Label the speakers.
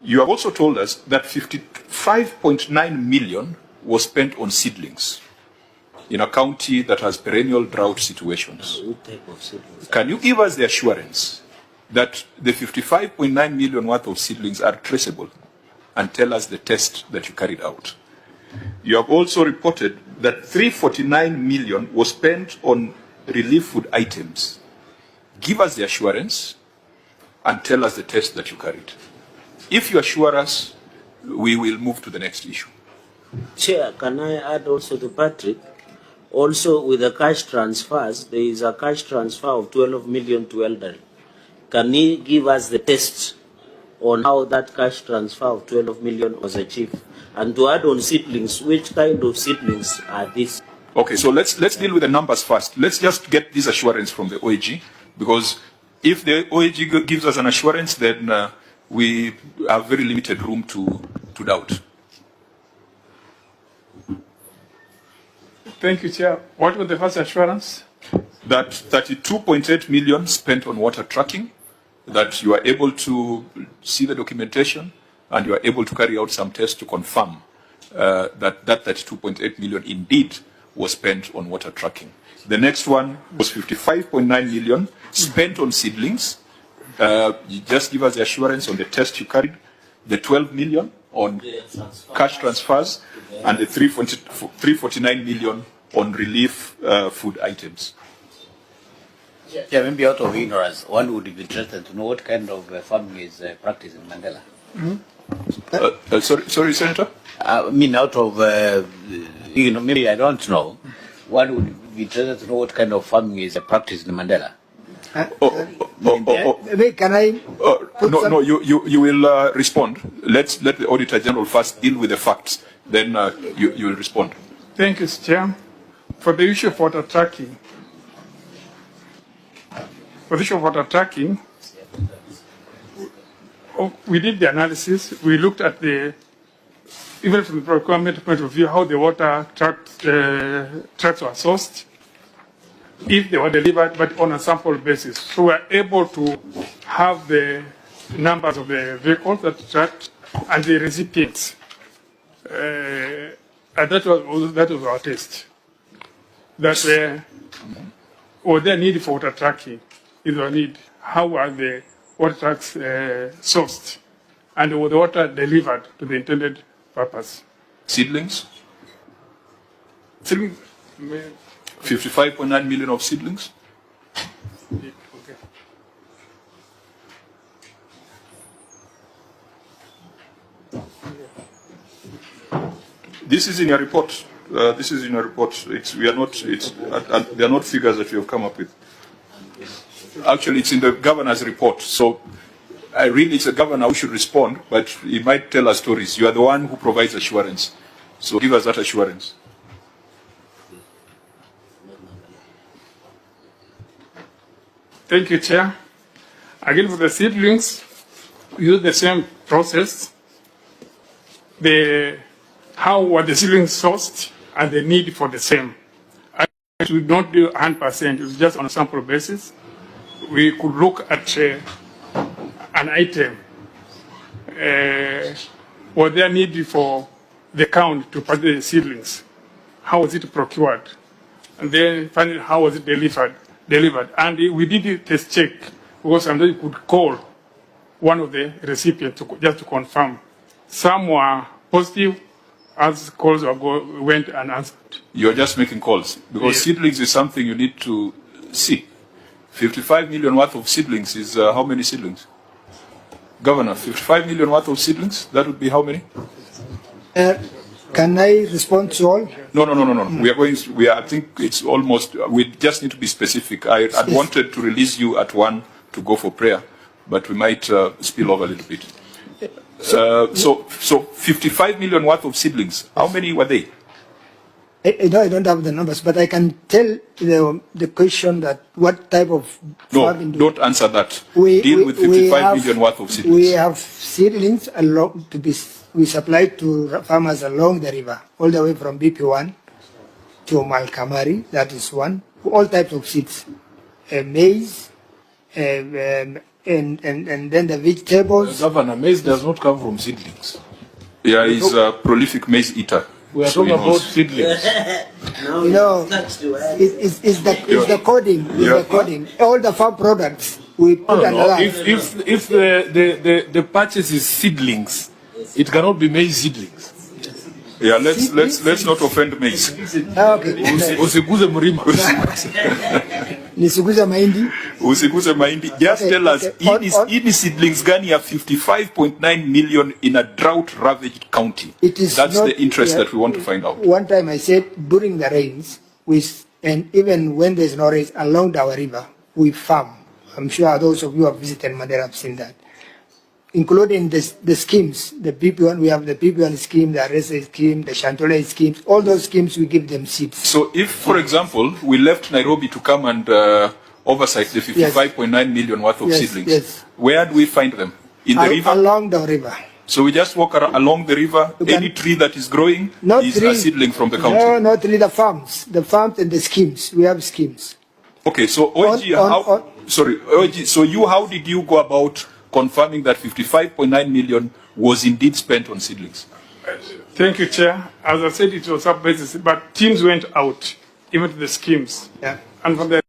Speaker 1: You have also told us that 55.9 million was spent on seedlings in a county that has perennial drought situations. Can you give us the assurance that the 55.9 million worth of seedlings are traceable and tell us the test that you carried out? You have also reported that 349 million was spent on relief food items. Give us the assurance and tell us the test that you carried. If you assure us, we will move to the next issue.
Speaker 2: Chair, can I add also to Patrick? Also, with the cash transfers, there is a cash transfer of 12 million to elderly. Can he give us the test on how that cash transfer of 12 million was achieved? And to add on seedlings, which kind of seedlings are these?
Speaker 1: Okay, so let's deal with the numbers first. Let's just get this assurance from the OAG, because if the OAG gives us an assurance, then we have very limited room to doubt.
Speaker 3: Thank you, Chair. What was the first assurance?
Speaker 1: That 32.8 million spent on water tracking, that you are able to see the documentation and you are able to carry out some tests to confirm that 32.8 million indeed was spent on water tracking. The next one was 55.9 million spent on seedlings. You just give us the assurance on the test you carried, the 12 million on cash transfers, and the 349 million on relief food items.
Speaker 4: Yeah, maybe out of ignorance, one would be interested to know what kind of farming is practiced in Mandela.
Speaker 1: Sorry, Senator?
Speaker 4: I mean, out of, maybe I don't know. One would be interested to know what kind of farming is practiced in Mandela.
Speaker 5: Can I?
Speaker 1: No, you will respond. Let the Auditor General first deal with the facts, then you will respond.
Speaker 3: Thank you, Chair. For the issue of water tracking, we did the analysis. We looked at even from the procurement point of view, how the water tracks were sourced, if they were delivered, but on a sample basis. So we're able to have the numbers of the vehicles that tracked and the recipients. And that was our test. That was there need for water tracking? Is there a need? How were the water tracks sourced? And was the water delivered to the intended purpose?
Speaker 1: Seedlings?
Speaker 3: Seedlings?
Speaker 1: 55.9 million of seedlings?
Speaker 3: Okay.
Speaker 1: This is in your report. This is in your report. They are not figures that you have come up with. Actually, it's in the governor's report. So, really, it's the governor who should respond, but he might tell us stories. You are the one who provides assurance. So, give us that assurance.
Speaker 3: Thank you, Chair. Again, for the seedlings, we use the same process. How were the seedlings sourced and the need for the same. We would not do 100%, it was just on a sample basis. We could look at an item. Was there need for the count to purchase the seedlings? How was it procured? And then finally, how was it delivered? And we did a test check because sometimes you could call one of the recipients just to confirm. Some were positive, as calls went unanswered.
Speaker 1: You're just making calls because yes. Seedlings is something you need to see. 55 million worth of seedlings is how many seedlings? Governor, 55 million worth of seedlings, that would be how many?
Speaker 5: Can I respond to all?
Speaker 1: No. I think it's almost, we just need to be specific. I'd wanted to release you at 1 to go for prayer, but we might spill over a little bit. So 55 million worth of seedlings, how many were they?
Speaker 5: I don't have the numbers, but I can tell the question that what type of farming.
Speaker 1: No, don't answer that. Deal with 55 million worth of seedlings.
Speaker 5: We have seedlings we supply to farmers along the river, all the way from BP1 to Malkamari, that is one. All types of seeds, maize, and then the vegetables.
Speaker 6: Governor, maize does not come from seedlings.
Speaker 1: Yeah, he's a prolific maize eater.
Speaker 6: We are
Speaker 1: So
Speaker 6: talking
Speaker 1: he
Speaker 6: about
Speaker 1: knows.
Speaker 6: seedlings.
Speaker 2: Now
Speaker 5: You know,
Speaker 2: that's the way.
Speaker 5: it's the coding. It's
Speaker 1: Yeah.
Speaker 5: the coding. All the farm products we put
Speaker 6: No,
Speaker 5: under
Speaker 6: no.
Speaker 5: that.
Speaker 6: If the purchase is seedlings, it cannot be maize seedlings.
Speaker 1: Yeah, let's not offend maize.
Speaker 5: Okay.
Speaker 6: Usiguze mlima.
Speaker 5: Nisiguza mahindi.
Speaker 1: Usikuze mahindi. Just
Speaker 5: Okay,
Speaker 1: tell us,
Speaker 5: okay.
Speaker 1: ini seedlings gani ya 55.9 million in a drought-ravaged county?
Speaker 5: It is
Speaker 1: That's
Speaker 5: not-
Speaker 1: the interest
Speaker 5: yeah.
Speaker 1: that we want to find out.
Speaker 5: One time I said during the rains, and even when there's no rains along our river, we farm. I'm sure those of you who have visited Mandera have seen that. Including the schemes, the PP1, we have the PP1 scheme, the RSA scheme, the Chantole schemes, all those schemes we give them seeds.
Speaker 1: So if, for example, we left Nairobi to come and oversight the 55.9 million worth of
Speaker 5: Yes,
Speaker 1: seedlings,
Speaker 5: yes.
Speaker 1: where do we find them? In the river?
Speaker 5: Along the river.
Speaker 1: So we just walk along the river,
Speaker 5: You can-
Speaker 1: any tree that is growing
Speaker 5: Not
Speaker 1: is
Speaker 5: tree.
Speaker 1: a seedling from the county.
Speaker 5: No, not really the farms and the schemes. We have schemes.
Speaker 1: Okay, so OG, OG, so how did you go about confirming that 55.9 million was indeed spent on seedlings?
Speaker 3: Thank you, Chair. As I said, it was sub basis, but teams went out, even to the schemes.
Speaker 5: Yeah.
Speaker 3: And from the